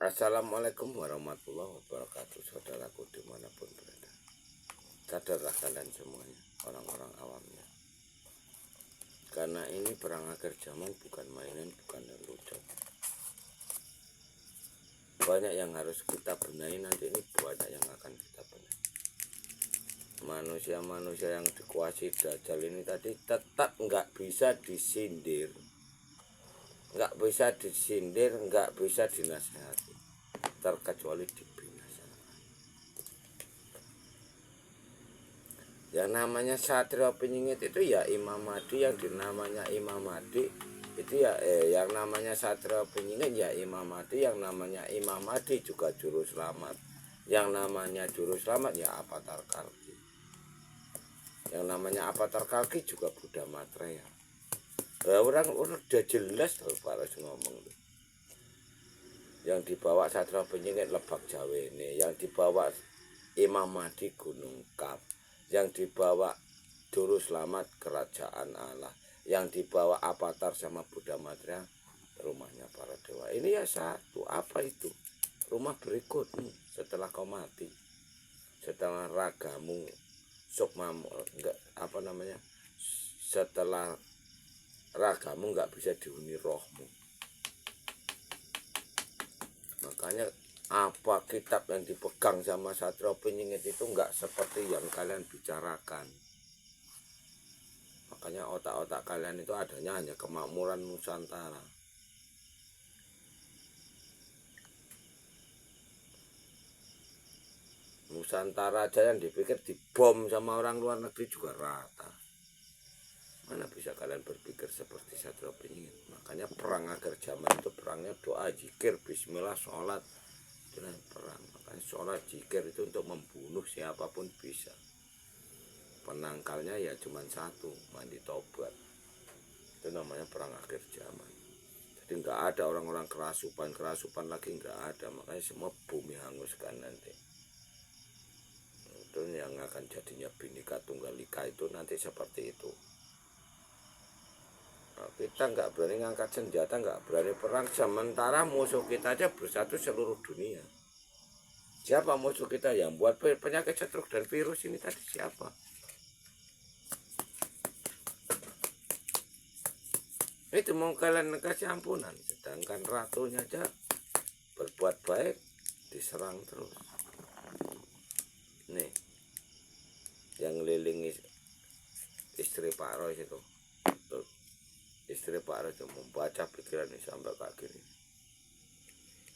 Assalamualaikum warahmatullahi wabarakatuh. Saudaraku dimanapun berada, sadarlah kalian semuanya, orang-orang awamnya, karena ini perang akhir zaman bukan mainan, bukan lelucon. Banyak yang harus kita benahi, nanti ini banyak yang akan kita benahi. Manusia-manusia yang dikuasai Dajjal ini tadi tetap nggak bisa disindir, nggak bisa dinasehati, terkecuali dibinasakan. Yang namanya satria penyingit itu ya Imam Mahdi, yang dinamanya Imam Mahdi itu ya yang namanya satria penyingit ya Imam Mahdi, yang namanya Imam Mahdi juga juru selamat, yang namanya juru selamat ya Avatar Kalki, yang namanya Avatar Kalki juga Buddha Maitreya. Orang udah jelas tuh para ngomong tuh. Yang dibawa satria penyingit Lebak Jawa ini, yang dibawa Imam Mahdi Gunung Kap, yang dibawa juru selamat kerajaan Allah, yang dibawa Avatar sama Buddha Maitreya rumahnya para dewa. Ini ya satu. Apa itu? Rumah berikutmu setelah kau mati, setelah ragamu sukmamu enggak apa namanya, setelah ragamu enggak bisa dihuni rohmu. Makanya apa kitab yang dipegang sama satria penyingit itu enggak seperti yang kalian bicarakan. Makanya otak-otak kalian itu adanya hanya kemakmuran Nusantara. Nusantara aja yang dipikir dibom sama orang luar negeri juga rata. Mana bisa kalian berpikir seperti satria penyingit? Makanya perang akhir zaman itu perangnya doa, zikir, bismillah, sholat. Itulah perang. Makanya sholat, zikir itu untuk membunuh siapapun bisa. Penangkalnya ya cuma satu, mandi tobat. Itu namanya perang akhir zaman. Jadi nggak ada orang-orang kerasupan lagi, nggak ada. Makanya semua bumi hanguskan nanti. Itu yang akan jadinya Bhinneka Tunggal Ika itu nanti seperti itu. Nah, kita nggak berani ngangkat senjata, nggak berani perang, sementara musuh kita aja bersatu seluruh dunia. Siapa musuh kita yang buat penyakit stroke dan virus ini tadi? Siapa? Itu mau kalian kasih ampunan, sedangkan ratunya aja berbuat baik diserang terus. Nih, yang ngelilingi istri Pak Roy itu, tuh, istri Pak Roy itu membaca pikiran ini sampai kayak gini.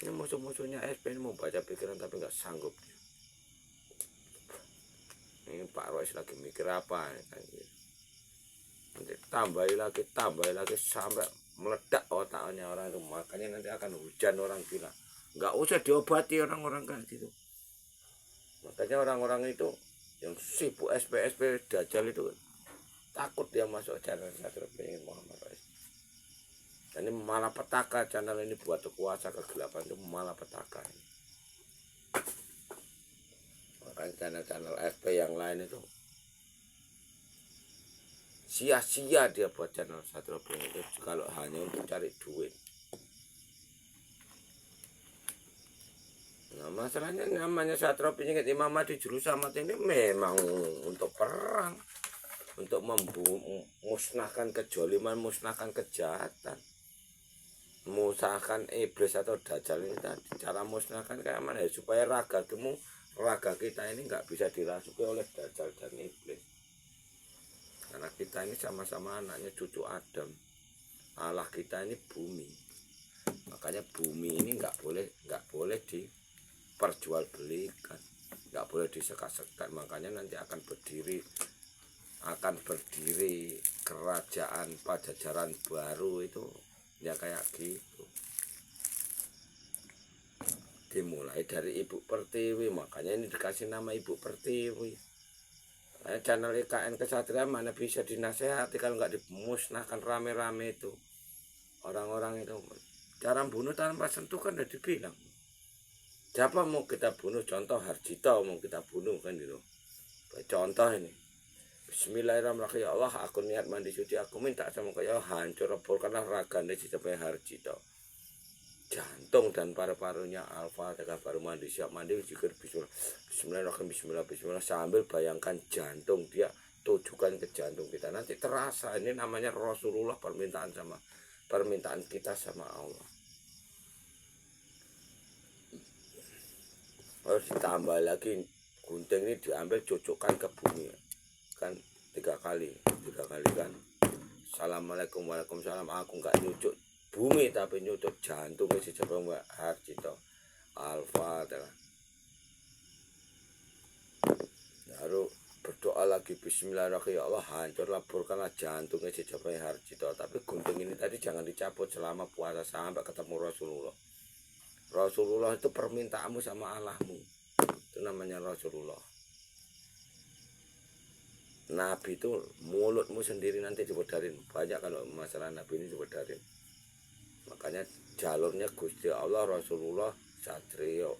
Ini musuh-musuhnya SP ini mau baca pikiran tapi nggak sanggup. Ini Pak Roy lagi mikir apa? Nanti tambahi lagi sampai meledak otaknya orang itu. Makanya nanti akan hujan orang gila. Nggak usah diobati orang-orang kayak gitu. Makanya orang-orang itu yang sibuk SP Dajjal itu takut dia masuk channel satria penyingit Muhammad Rais. Dan ini malapetaka, channel ini buat kuasa kegelapan itu malapetaka. Makanya channel-channel SP yang lain itu sia-sia dia buat channel satria penyingit itu kalau hanya untuk cari duit. Nah, masalahnya namanya satria penyingit Imam Mahdi juru selamat ini memang untuk perang, untuk memusnahkan kejoliman, musnahkan kejahatan, musnahkan iblis atau Dajjal ini tadi. Cara musnahkan kayak mana ya? Supaya raga kita ini nggak bisa dirasuki oleh Dajjal dan iblis. Karena kita ini sama-sama anaknya cucu Adam. Allah kita ini bumi. Makanya bumi ini nggak boleh diperjualbelikan, nggak boleh disekat-sekat. Makanya nanti akan berdiri kerajaan Pajajaran baru itu ya kayak gitu. Dimulai dari Ibu Pertiwi, makanya ini dikasih nama Ibu Pertiwi. Channel IKN Kesatria mana bisa dinasehati kalau nggak dimusnahkan rame-rame itu orang-orang itu. Cara bunuh tanpa sentuh kan udah dibilang. Siapa mau kita bunuh? Contoh Harjito mau kita bunuh kan gitu. Contoh ini, Bismillahirrahmanirrahim. Ya Allah, aku niat mandi suci, aku minta sama kau ya hancur rebolkanlah ragane sampai Harjito. jantung dan paru-parunya. Al-Fatihah, baru mandi, siap mandi zikir bismillahirrahmanirrahim, bismillah sambil bayangkan jantung, dia tujukan ke jantung kita, nanti terasa. Ini namanya Rasulullah, permintaan kita sama Allah. Harus ditambah lagi, gunting ini diambil cocokkan ke bumi kan, tiga kali kan. Assalamualaikum, waalaikumsalam. Aku nggak nyucuk bumi tapi nyucuk jantungnya si Jabang Mbak Harjito. Al-Fatihah. Baru berdoa lagi, bismillahirrahmanirrahim, ya Allah hancur laburkanlah jantungnya si Jabang Harjito. Tapi gunting ini tadi jangan dicabut selama puasa sampai ketemu Rasulullah. Rasulullah itu permintaanmu sama Allahmu, itu namanya Rasulullah. Nabi itu mulutmu sendiri nanti dibedarin. Banyak kalau masalah Nabi ini dibedarin. Makanya jalurnya Gusti Allah, Rasulullah, Satrio.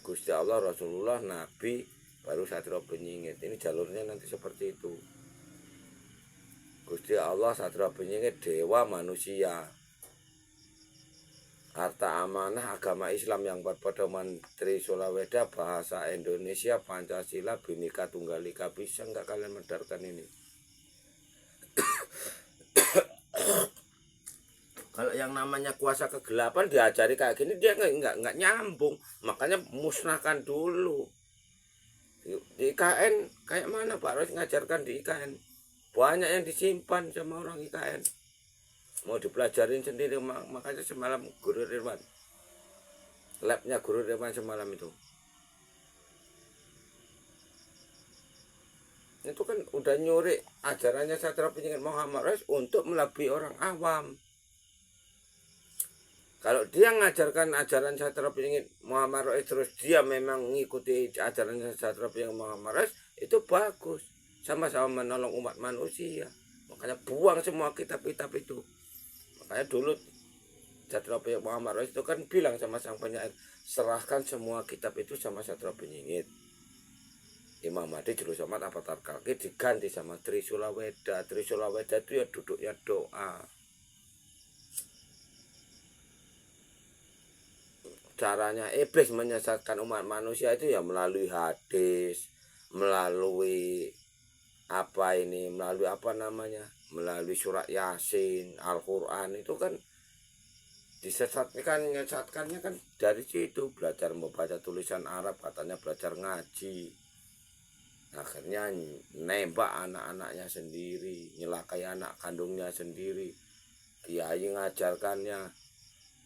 Gusti Allah, Rasulullah, Nabi, baru Satrio Penyingit. Ini jalurnya nanti seperti itu. Gusti Allah, Satrio Penyingit, dewa, manusia. Harta amanah agama Islam yang berpedoman Trisula Weda, bahasa Indonesia, Pancasila, Bhinneka Tunggal Ika. Bisa nggak kalian medarkan ini? Kalau yang namanya kuasa kegelapan diajari kayak gini, dia nggak nyambung. Makanya musnahkan dulu. Di IKN kayak mana Pak Ros ngajarkan di IKN? Banyak yang disimpan sama orang IKN. Mau dipelajarin sendiri, makanya semalam Guru Irwan, labnya Guru Irwan semalam itu kan udah nyuri ajarannya Satrio Penyingit Muhammad Rais untuk melebihi orang awam. Kalau dia ngajarkan ajaran Satrio Penyingit Muhammad Rais terus dia memang mengikuti ajaran Satrio Penyingit Muhammad Rais, itu bagus, sama-sama menolong umat manusia. Makanya buang semua kitab-kitab itu. Makanya dulu Satrio Penyingit Muhammad Rais itu kan bilang sama sang penyair, serahkan semua kitab itu sama Satrio Penyingit. Imam Mahdi Juru Somad Avatar Kalki diganti sama Trisula Weda. Trisula Weda itu ya duduknya doa. Caranya iblis menyesatkan umat manusia itu ya melalui hadis, melalui melalui surat Yasin, Al-Quran. Itu kan menyesatkannya kan dari situ. Belajar membaca tulisan Arab, katanya belajar ngaji, akhirnya nembak anak-anaknya sendiri, nyelakai anak kandungnya sendiri. Kiai ngajarkannya,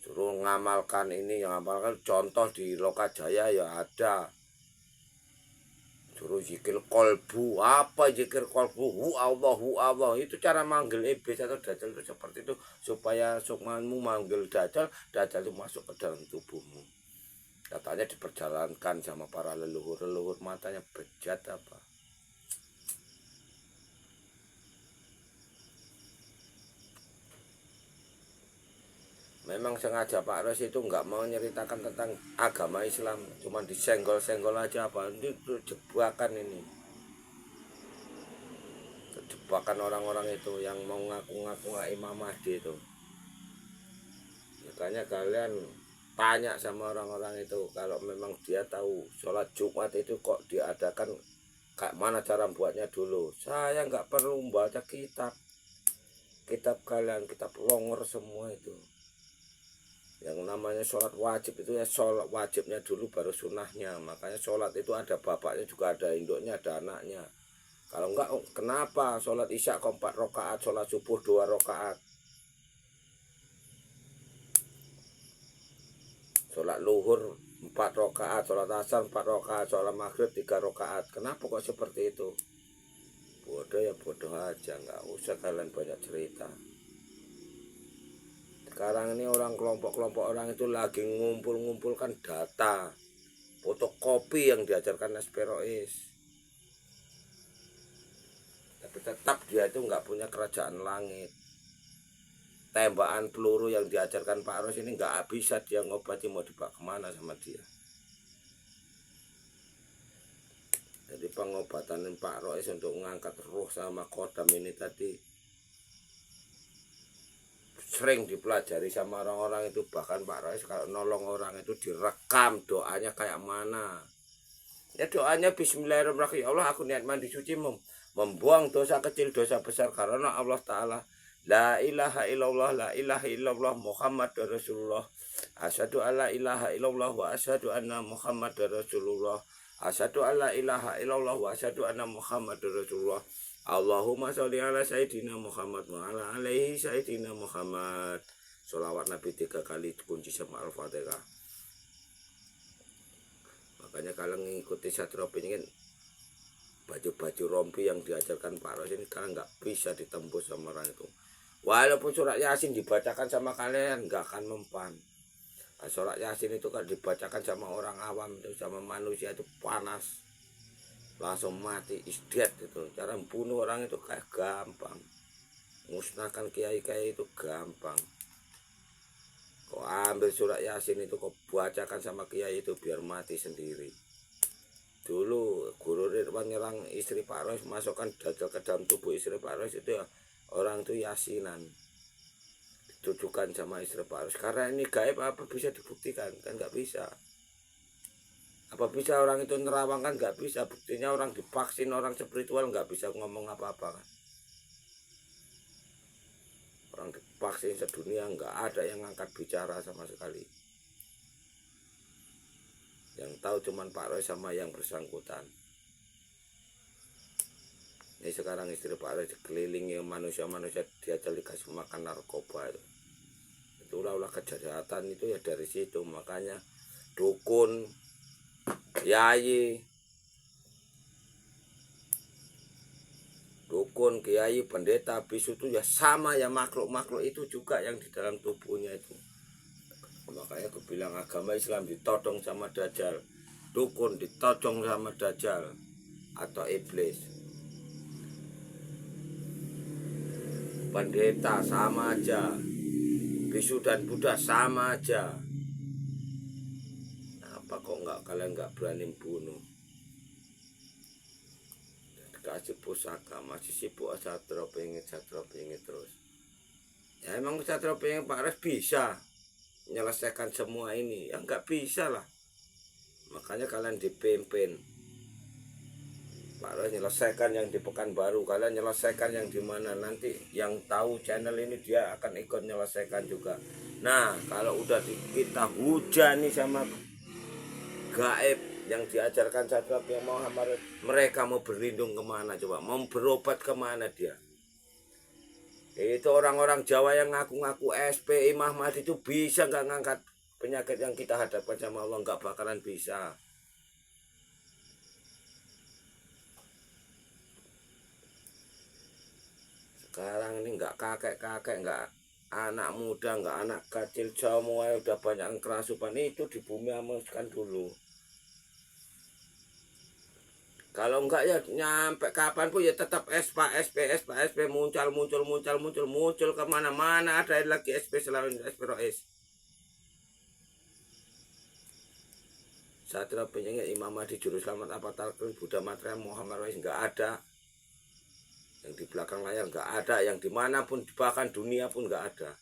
suruh ngamalkan ini, ngamalkan contoh di Lokajaya ya ada. Suruh zikir kolbu, apa zikir kolbu? Hu Allah, itu cara manggil iblis atau dajjal itu seperti itu, supaya sukmanmu manggil dajjal itu masuk ke dalam tubuhmu. Katanya diperjalankan sama para leluhur matanya bejat apa. Memang sengaja Pak Ros itu nggak mau nyeritakan tentang agama Islam, cuma disenggol-senggol aja apa. Itu jebakan ini. Jebakan orang-orang itu yang mau ngaku-ngaku Imam Mahdi itu. Makanya kalian tanya sama orang-orang itu, kalau memang dia tahu sholat Jumat itu kok diadakan, kayak mana cara buatnya dulu. Saya nggak perlu membaca kitab kalian, kitab longor semua itu. Yang namanya sholat wajib itu ya sholat wajibnya dulu baru sunnahnya. Makanya sholat itu ada bapaknya juga, ada induknya, ada anaknya. Kalau enggak, kenapa sholat isya 4 rakaat, sholat subuh 2 rakaat, sholat luhur 4 rakaat, sholat asar 4 rakaat, sholat maghrib 3 rakaat. Kenapa kok seperti itu? Bodoh ya bodoh aja, nggak usah kalian banyak cerita. Sekarang ini orang kelompok-kelompok orang itu lagi ngumpulkan data, fotokopi yang diajarkan Esperois. Tapi tetap dia itu nggak punya kerajaan langit. Tembakan peluru yang diajarkan Pak Ros ini nggak bisa dia ngobati, mau dibawa kemana sama dia. Jadi pengobatan Pak Ros untuk mengangkat roh sama kodam ini tadi sering dipelajari sama orang-orang itu. Bahkan Pak Rois kalau nolong orang itu direkam doanya kayak mana. Ya doanya bismillahirrahmanirrahim, ya Allah aku niat mandi suci membuang dosa kecil dosa besar karena Allah Ta'ala. La ilaha illallah, la ilaha illallah Muhammad Rasulullah. Asyhadu alla ilaha illallah wa asyhadu anna Muhammad Rasulullah. Asyhadu alla ilaha illallah wa asyhadu anna Muhammad Rasulullah. Allahumma sholli ala sayyidina Muhammad wa ala alaihi sayyidina Muhammad. Sholawat Nabi 3 kali kunci sama Al-Fatihah. Makanya kalau mengikuti Satrio Peningin, baju-baju rompi yang diajarkan Pak Rois ini kalian nggak bisa ditembus sama orang itu. Walaupun surat Yasin dibacakan sama kalian nggak akan mempan. Nah, surat Yasin itu kan dibacakan sama orang awam itu, sama manusia itu panas, langsung mati, isdet itu. Cara membunuh orang itu kayak gampang, musnahkan kiai-kiai itu gampang. Kau ambil surat Yasin itu kau bacakan sama kiai itu biar mati sendiri. Dulu Guru Ridwan nyerang istri Pak Rois, masukkan dajjal ke dalam tubuh istri Pak Rois itu ya, orang itu yasinan ditujukan sama istri Pak Rois. Karena ini gaib, apa bisa dibuktikan? Kan nggak bisa. Apa bisa orang itu nerawang? Kan nggak bisa. Buktinya orang divaksin, orang spiritual nggak bisa ngomong apa-apa kan. Orang divaksin sedunia nggak ada yang ngangkat bicara sama sekali. Yang tahu cuman Pak Rois sama yang bersangkutan. Ini sekarang istri Pak Rois dikelilingi manusia-manusia, dia dikasih makan narkoba itu. Itulah kejahatan itu ya dari situ. Makanya dukun, kiai, pendeta, bisu itu ya sama ya, makhluk-makhluk itu juga yang di dalam tubuhnya itu. Makanya aku bilang agama Islam ditodong sama dajjal, dukun ditodong sama dajjal atau iblis, pendeta sama aja, bisu dan Buddha sama aja. Nah, apa kok kalian nggak berani bunuh? Dikasih pusaka masih sibuk Satrio Peningin terus. Ya emang Satrio Peningin Pak Rois bisa menyelesaikan semua ini? Ya nggak bisa lah. Makanya kalian dipimpin Pak Rois menyelesaikan yang di Pekanbaru, kalian menyelesaikan yang di mana, nanti yang tahu channel ini dia akan ikut menyelesaikan juga. Nah kalau udah kita hujani sama gaib yang diajarkan Satrio Peningin Muhammad, mereka mau berlindung kemana coba? Mau berobat kemana dia? Itu orang-orang Jawa yang ngaku-ngaku SP, Imam Mahdi itu bisa nggak ngangkat penyakit yang kita hadapkan sama Allah? Nggak bakalan bisa. Sekarang ini nggak kakek-kakek, nggak anak muda, nggak anak kecil, semua udah banyak yang kerasukan. Itu di bumi amuskan dulu. Kalau enggak ya nyampe kapan pun ya tetap SP muncul kemana-mana. Ada lagi SP selain SP Rois. Satrio Peningin Imam Mahdi Juru Selamat apa Talqin Buddha Matra Muhammad Rois nggak ada. Yang di belakang layar nggak ada, yang dimanapun bahkan dunia pun nggak ada.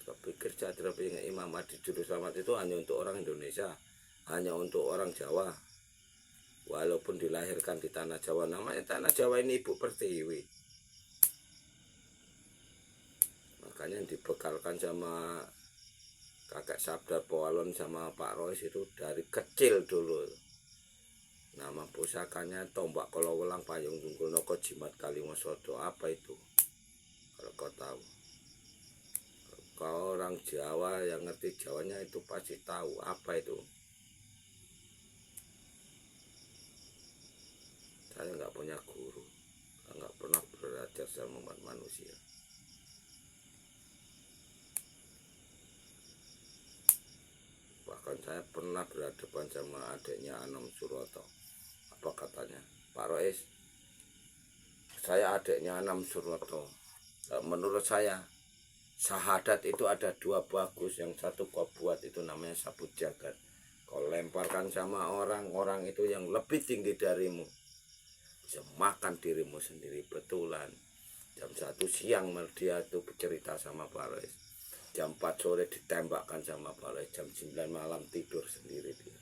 Saya pikir Satrio Peningin Imam Mahdi Juru Selamat itu hanya untuk orang Indonesia, hanya untuk orang Jawa. Walaupun dilahirkan di tanah Jawa, namanya tanah Jawa ini Ibu Pertiwi. Makanya yang dibekalkan sama kakek Sabda Powalon sama Pak Rois itu dari kecil dulu. Nama pusakanya Tombak Kolowelang Payung Tunggul Noko Jimat Kaliwasodo. Apa itu? Kalau kau tahu. Kau orang Jawa yang ngerti Jawanya itu pasti tahu apa itu. Saya nggak punya guru, nggak pernah belajar sama manusia. Bahkan saya pernah berhadapan sama adiknya Anom Suroto. Apa katanya? Pak Rois, saya adiknya Anom Suroto. Menurut saya, syahadat itu ada dua bagus. Yang satu kau buat itu namanya sabut jagat. Kau lemparkan sama orang-orang itu yang lebih tinggi darimu. Bisa makan dirimu sendiri, betulan. Jam 1 siang dia tuh bercerita sama Pak Rois. Jam 4 sore ditembakkan sama Pak Rois. Jam 9 malam tidur sendiri dia.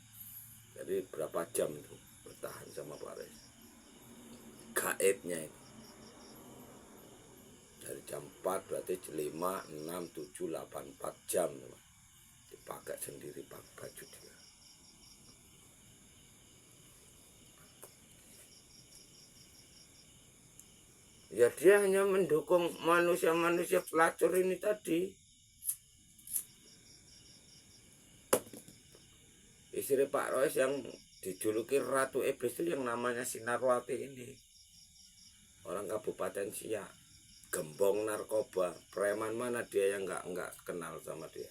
Jadi berapa jam itu bertahan sama Pak Rois. Gaibnya itu. Dari jam 4 berarti 5, 6, 7, 8, 4 jam. Dipakai sendiri baju dia. Ya dia hanya mendukung manusia-manusia pelacur ini tadi. Istri Pak Rois yang dijuluki Ratu Iblis itu yang namanya Sinarwati ini. Orang Kabupaten Siak. Gembong narkoba. Preman mana dia yang nggak kenal sama dia.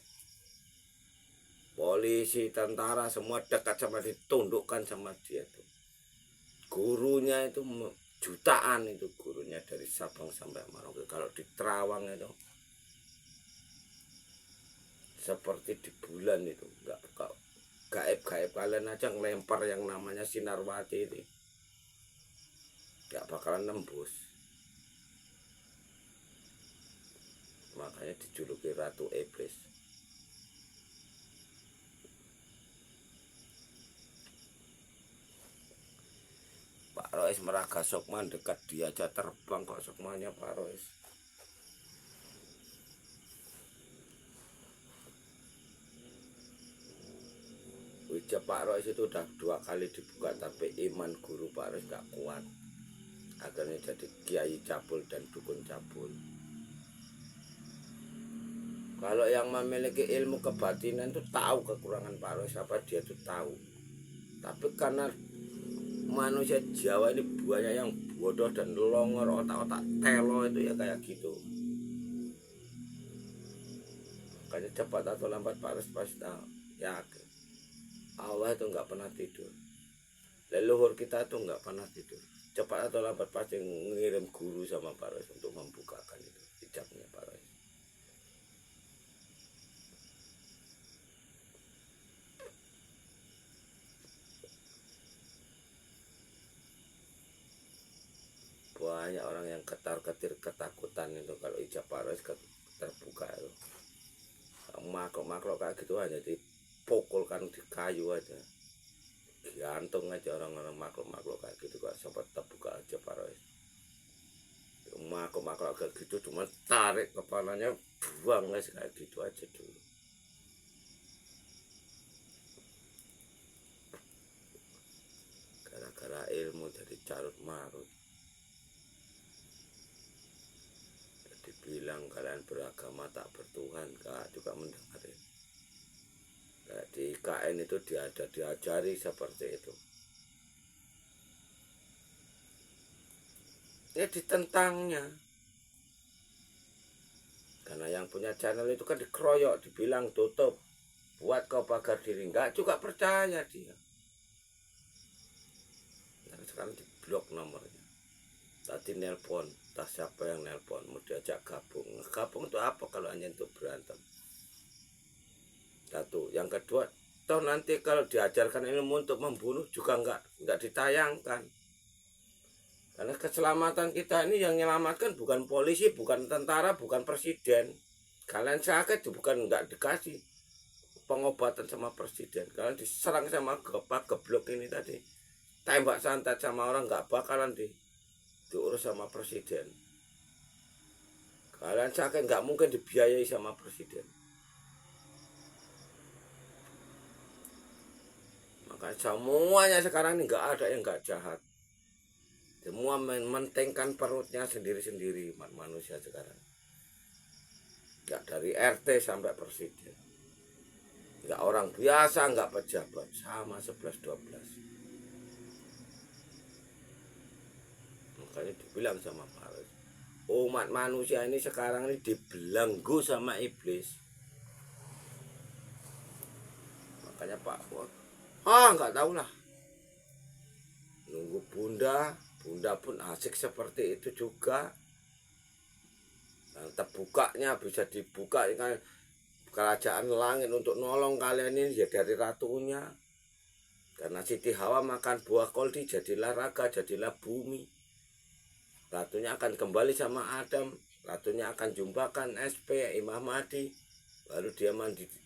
Polisi, tentara semua dekat sama dia, tundukkan sama dia tuh. Gurunya itu jutaan itu gurunya dari Sabang sampai Merauke. Kalau di Terawang itu seperti di bulan itu, nggak gaib-gaib kalian aja ngelempar yang namanya Sinarwati ini nggak bakalan nembus. Makanya dijuluki Ratu Iblis. Pak Rois Meraga Sukman dekat dia aja terbang kok Sukmanya Pak Rois. Wija Pak Rois itu udah 2 kali dibuka tapi iman guru Pak Rois gak kuat. Akhirnya jadi kiai cabul dan dukun cabul. Kalau yang memiliki ilmu kebatinan itu tahu kekurangan Pak Rois apa dia itu tahu. Tapi karena manusia Jawa ini banyak yang bodoh dan longor, otak-otak telo itu ya kayak gitu. Makanya cepat atau lambat Pak Rois pasti tahu. Yakin Allah itu nggak pernah tidur. Leluhur kita tuh nggak pernah tidur. Cepat atau lambat pasti ngirim guru sama Pak Rois untuk membukakan itu hijabnya Pak Rois. Banyak orang yang ketar-ketir ketakutan itu kalau hijab Pak Rois terbuka itu. Makhluk-makhluk kayak gitu hanya dipukulkan di kayu aja. Gantung aja orang-orang makhluk-makhluk kayak gitu kok sempat terbuka aja Pak Rois. Makhluk-makhluk kayak gitu cuma tarik kepalanya buang guys kayak gitu aja dulu. Gara-gara ilmu jadi carut marut. Dibilang kalian beragama tak bertuhan, Kak juga mendengarin. Kayak di IKN itu diajari seperti itu. Ya ditentangnya. Karena yang punya channel itu kan dikeroyok, dibilang tutup. Buat kau pagar diri, enggak juga percaya dia. Nah, sekarang diblok nomornya. Tadi nelpon, tak siapa yang nelpon, mau diajak gabung. Gabung itu apa kalau hanya untuk berantem? Satu, yang kedua, toh nanti kalau diajarkan ilmu untuk membunuh juga enggak ditayangkan. Karena keselamatan kita ini yang menyelamatkan bukan polisi, bukan tentara, bukan presiden. Kalian sakit bukan enggak dikasih pengobatan sama presiden. Kalian diserang sama geblok ini tadi, tembak santet sama orang enggak bakalan diurus sama presiden. Kalian sakit nggak mungkin dibiayai sama presiden. Maka semuanya sekarang ini nggak ada yang nggak jahat. Semua mementingkan perutnya sendiri-sendiri manusia sekarang. Nggak dari RT sampai presiden. Nggak orang biasa, nggak pejabat, sama 11-12. Makanya dibilang sama Pak Rois, umat manusia ini sekarang ini dibelenggu sama iblis. Makanya Pak nggak tahu lah. Nunggu bunda pun asik seperti itu juga. Nah, terbukanya bisa dibuka kan kerajaan langit untuk nolong kalian ini ya dari ratunya. Karena Siti Hawa makan buah koldi jadilah raga, jadilah bumi. ratunya akan kembali sama Adam, ratunya akan jumpakan SP Imam Mahdi, baru dia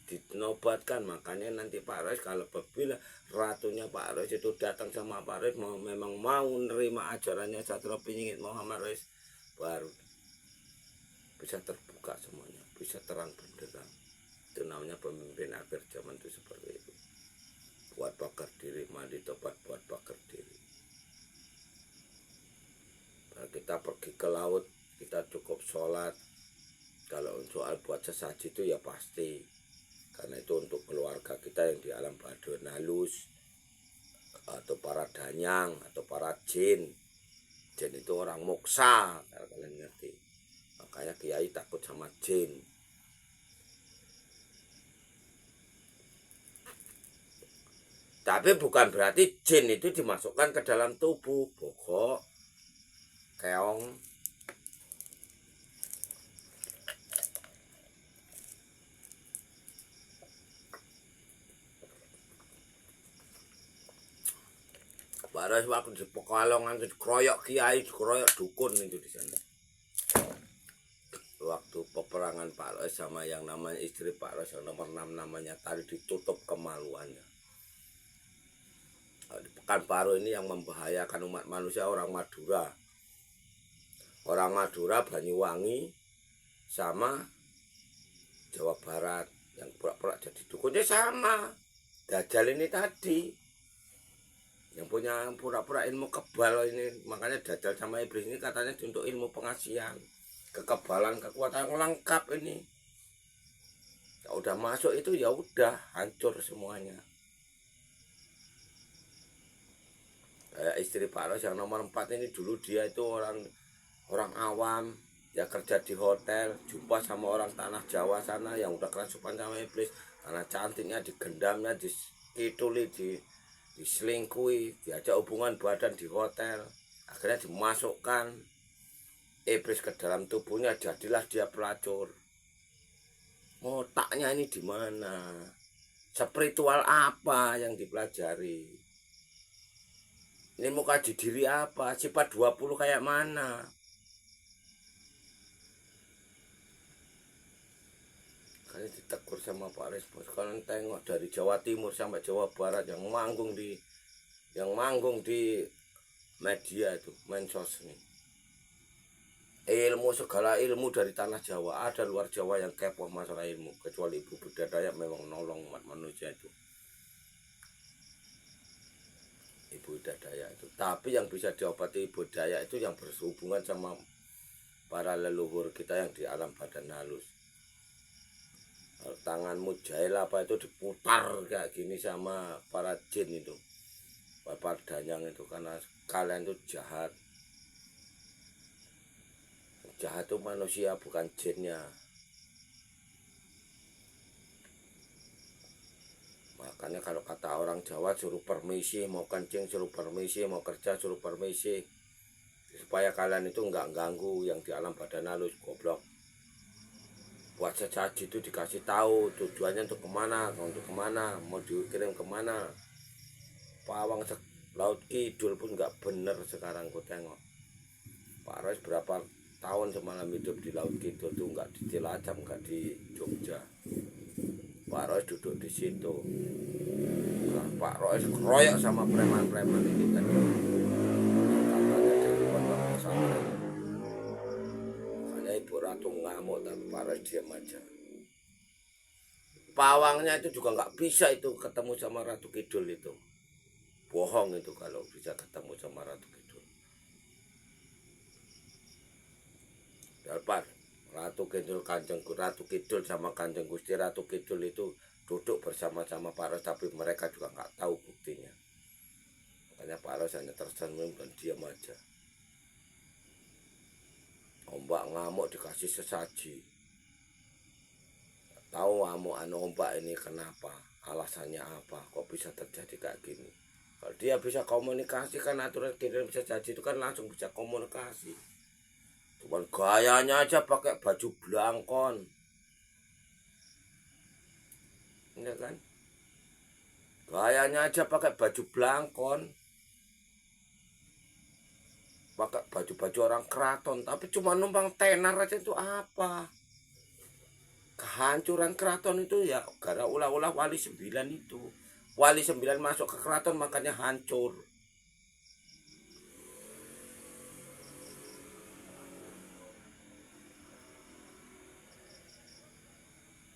dinobatkan. Makanya nanti Pak Rois kalau bila ratunya Pak Rois itu datang sama Pak Rois memang mau nerima ajarannya Satrio Piningit Muhammad Rois, baru bisa terbuka semuanya, bisa terang benderang. Itu namanya pemimpin akhir zaman itu seperti itu. Buat bakar diri, mandi tobat buat bakar diri. Nah, kita pergi ke laut, kita cukup sholat. Kalau soal buat sesaji itu ya pasti, karena itu untuk keluarga kita yang di alam baduy halus, atau para danyang, atau para jin. Jin itu orang moksa, kalau kalian ngerti. Makanya kiai takut sama jin. Tapi bukan berarti jin itu dimasukkan ke dalam tubuh. Pokok, keong. Baru waktu di Pekalongan dikeroyok kiai, dikeroyok dukun itu di sana. Waktu peperangan Pak Rois sama yang namanya istri Pak Rois yang nomor 6 namanya tadi, ditutup kemaluannya. Di Pekanbaru ini yang membahayakan umat manusia orang Madura. Orang Madura, Banyuwangi, sama Jawa Barat yang pura-pura jadi dukunnya sama. Dajjal ini tadi yang punya pura-pura ilmu kebal ini, makanya Dajjal sama iblis ini katanya untuk ilmu pengasihan, kekebalan, kekuatan lengkap ini. Kalau udah masuk itu ya udah hancur semuanya. Kayak istri Pak Rois yang nomor 4 ini dulu dia itu orang awam, ya kerja di hotel, jumpa sama orang tanah Jawa sana yang udah kerasukan sama iblis, karena cantiknya digendamnya, dikituli, diselingkuhi, diajak hubungan badan di hotel, akhirnya dimasukkan iblis ke dalam tubuhnya, jadilah dia pelacur. Otaknya ini di mana? Spiritual apa yang dipelajari? Ini mau kaji diri apa? Sifat 20 kayak mana? Kalian ditegur sama Pak Rismus. Kalian tengok dari Jawa Timur sampai Jawa Barat yang manggung di media itu, mensos nih. Ilmu, segala ilmu dari tanah Jawa. Ada luar Jawa yang kepo masalah ilmu, kecuali Ibu Bidadaya memang nolong umat manusia itu. Ibu Bidadaya itu. Tapi yang bisa diobati Ibu Bidadaya itu yang berhubungan sama para leluhur kita yang di alam badan halus. Tanganmu jahil apa itu diputar kayak gini sama para jin itu, para danyang itu, karena kalian itu jahat. Jahat itu manusia, bukan jinnya. Makanya kalau kata orang Jawa suruh permisi, mau kencing suruh permisi, mau kerja suruh permisi, supaya kalian itu nggak ganggu yang di alam badan halus. Goblok. Buat sesaji itu dikasih tahu tujuannya untuk kemana, mau dikirim kemana. Pawang Laut Kidul pun nggak bener sekarang ku tengok. Pak Rois berapa tahun semalam hidup di Laut Kidul tuh, nggak di Cilacap, nggak di Jogja. Pak Rois duduk di situ. Nah, Pak Rois keroyok sama preman-preman ini kan. Katanya dari pondok pesantren. Makanya Ibu Ratu ngamuk, tapi Pak Rois diam aja. Pawangnya itu juga nggak bisa itu ketemu sama Ratu Kidul itu. Bohong itu kalau bisa ketemu sama Ratu Kidul. Dapat Ratu Kidul sama Kanjeng Gusti Ratu Kidul itu duduk bersama-sama Pak Rois, tapi mereka juga nggak tahu buktinya. Makanya Pak Rois hanya tersenyum dan diam aja. Ombak ngamuk dikasih sesaji. Tahu ombak ini kenapa? Alasannya apa? Kok bisa terjadi kayak gini? Kalau dia bisa komunikasi kan, aturan kirim sesaji itu kan langsung bisa komunikasi. Cuman gayanya aja pakai baju blangkon. Iya kan? Gayanya aja pakai baju blangkon. Pakai baju baju-baju orang keraton, tapi cuma numpang tenar aja itu apa? Kehancuran keraton itu ya gara ulah-ulah Wali 9 itu. Wali 9 masuk ke keraton makanya hancur.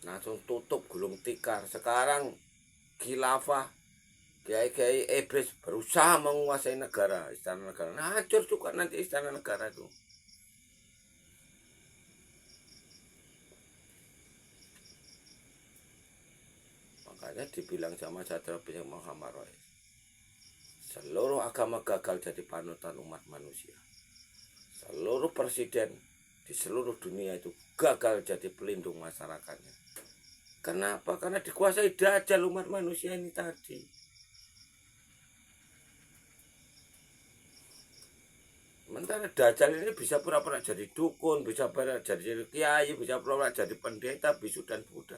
Langsung tutup gulung tikar. Sekarang khilafah kiai-kiai iblis berusaha menguasai negara, istana negara. Nah, hancur juga nanti istana negara itu. Makanya dibilang sama Satrio Pinjeng Muhammad Roy, seluruh agama gagal jadi panutan umat manusia. Seluruh presiden di seluruh dunia itu gagal jadi pelindung masyarakatnya. Kenapa? Karena dikuasai dajjal umat manusia ini tadi. Sementara dajjal ini bisa pura-pura jadi dukun, bisa pura-pura jadi kiai, bisa pura-pura jadi pendeta, bisu dan Buddha.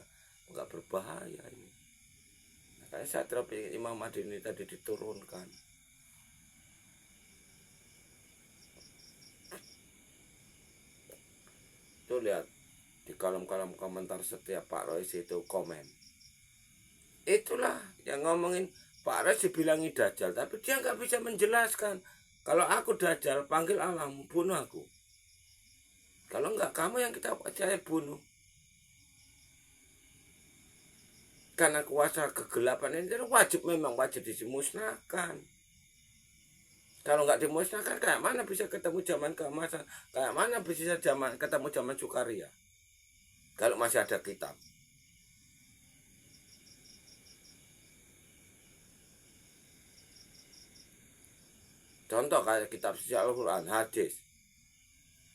Enggak berbahaya ini. Makanya Satrio Pinjeng Imam Mahdi ini tadi diturunkan. Tuh lihat di kolom-kolom komentar setiap Pak Rois itu komen. Itulah yang ngomongin Pak Rois dibilangi dajjal, tapi dia nggak bisa menjelaskan. Kalau aku dajjal, panggil Allahmu, bunuh aku. Kalau enggak, kamu yang kita percaya bunuh. Karena kuasa kegelapan ini memang wajib dimusnahkan. Kalau nggak dimusnahkan, kayak mana bisa ketemu zaman keemasan? Kayak mana bisa ketemu zaman Sukaria? Kalau masih ada kitab. Contoh kayak kitab suci Al-Quran, hadis,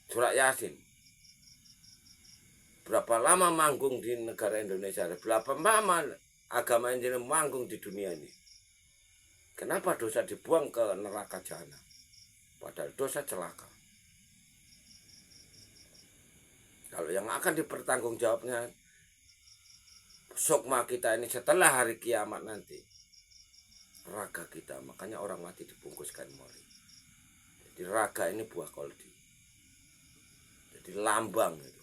surat Yasin. Berapa lama manggung di negara Indonesia? Berapa lama agama ini manggung di dunia ini? Kenapa dosa dibuang ke neraka jahanam? Padahal dosa celaka. Kalau yang akan dipertanggungjawabnya sukma kita ini setelah hari kiamat nanti, raga kita. Makanya orang mati dibungkuskan mori. Jadi raga ini buah koldi. Jadi lambang itu.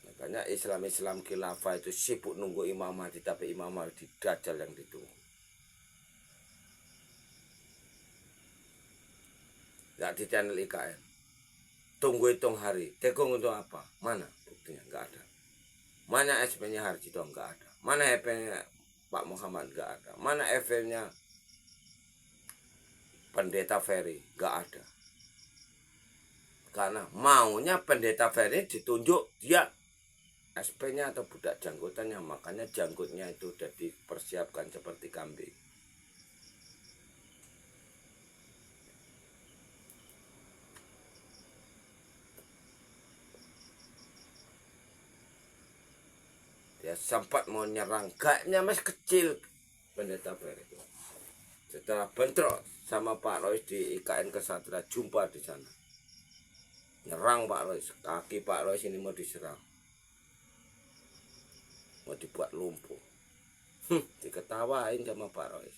Makanya Islam khilafah itu sibuk nunggu Imam Mahdi, tapi Imam Mahdi dajjal yang ditunggu. Nggak di channel IKN. Tunggu hitung hari. Tegung untuk apa? Mana buktinya? Nggak ada. Mana SP-nya Harjito? Nggak ada. Mana EP-nya Pak Muhammad? Nggak ada. Mana EP-nya Pendeta Ferry? Nggak ada. Karena maunya Pendeta Ferry ditunjuk dia SP-nya atau budak janggutannya. Makanya janggutnya itu udah dipersiapkan seperti kambing. Dia sempat mau nyerang, kayaknya masih kecil Pendeta Ferry itu. Setelah bentrok sama Pak Rois di IKN Kesatria, jumpa di sana. Nyerang Pak Rois, kaki Pak Rois ini mau diserang. Mau dibuat lumpuh. Diketawain sama Pak Rois.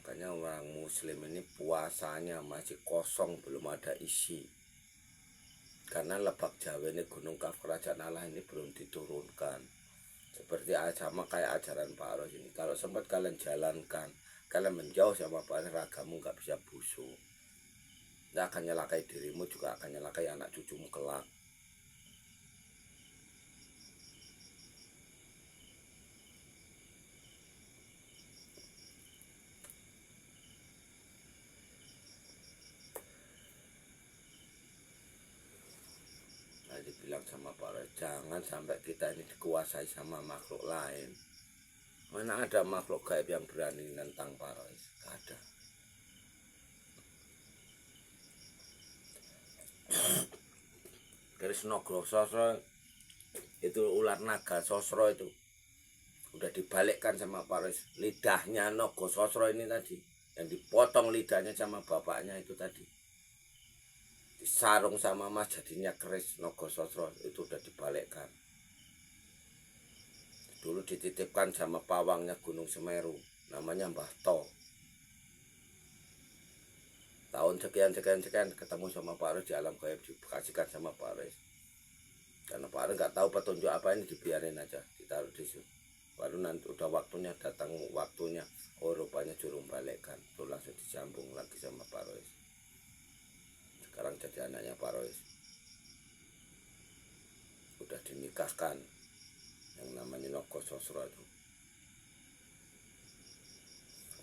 Makanya orang muslim ini puasanya masih kosong, belum ada isi. Karena Lebak Jawa ini Gunung Kaf Kerajaan Allah ini belum diturunkan. Seperti sama kayak ajaran Pak Rois ini. Kalau sempat kalian jalankan, kalian menjauh sama Pak Rois, ragamu nggak bisa busuk. Nggak akan nyelakai dirimu, juga akan nyelakai anak cucumu kelak. Dibilang sama Pak Rois, jangan sampai kita ini dikuasai sama makhluk lain. Mana ada makhluk gaib yang berani nentang Pak Rois? Gak ada. Krisnogro Sosro itu ular naga Sosro itu udah dibalikkan sama Pak Rois. Lidahnya Nogo Sosro ini tadi yang dipotong lidahnya sama bapaknya itu tadi, disarung sama Mas jadinya keris Nogososro, itu udah dibalikkan. Dulu dititipkan sama pawangnya Gunung Semeru, namanya Mbah To. Tahun sekian ketemu sama Pak Aris di alam gaib, dikasihkan sama Pak Aris. Karena Pak Aris nggak tahu petunjuk apa ini, dibiarin aja, ditaruh di situ. Baru nanti udah waktunya datang, waktunya rupanya jurung balikkan, itu langsung disambung lagi sama Pak Aris. Sekarang jadi anaknya Pak Aris, udah dinikahkan yang namanya Nogososro itu.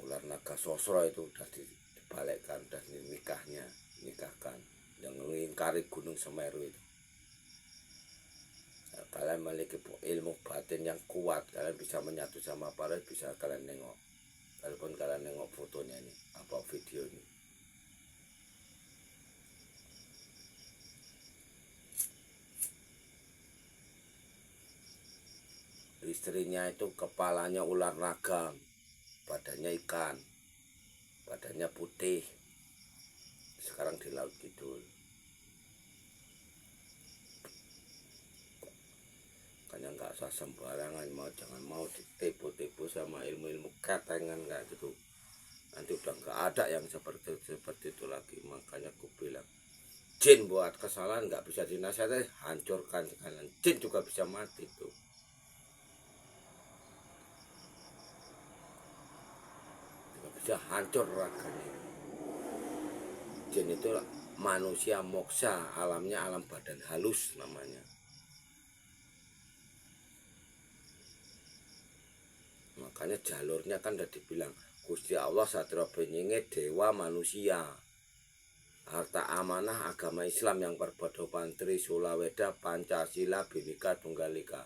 Ular naga sosro itu udah dibalikkan, udah nikahkan yang melingkari Gunung Semeru itu. Nah, kalian memiliki ilmu batin yang kuat, kalian bisa menyatu sama Pak Aris, bisa kalian nengok, walaupun kalian nengok fotonya ini apa video ini. Istrinya itu kepalanya ular naga, badannya ikan, badannya putih. Sekarang di Laut Kidul. Makanya nggak usah sembarangan, jangan mau ditipu-tipu sama ilmu-ilmu ketengan kayak gitu. Nanti udah nggak ada yang seperti itu lagi. Makanya aku bilang, jin buat kesalahan nggak bisa dinasihati, hancurkan sekalian. Jin juga bisa mati tuh. Bisa hancur raganya. Jin itu manusia moksa, alamnya alam badan halus namanya. Makanya jalurnya kan udah dibilang, Gusti Allah Satria Benyinge dewa manusia. Harta amanah agama Islam yang berpedoman Trisula Weda Pancasila Bhinneka Tunggal Ika.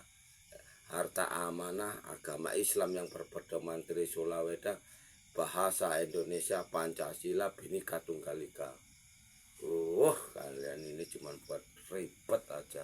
Harta amanah agama Islam yang berpedoman Trisula Weda, bahasa Indonesia Pancasila Bhinneka Tunggal Ika. Kalian ini cuma buat ribet aja.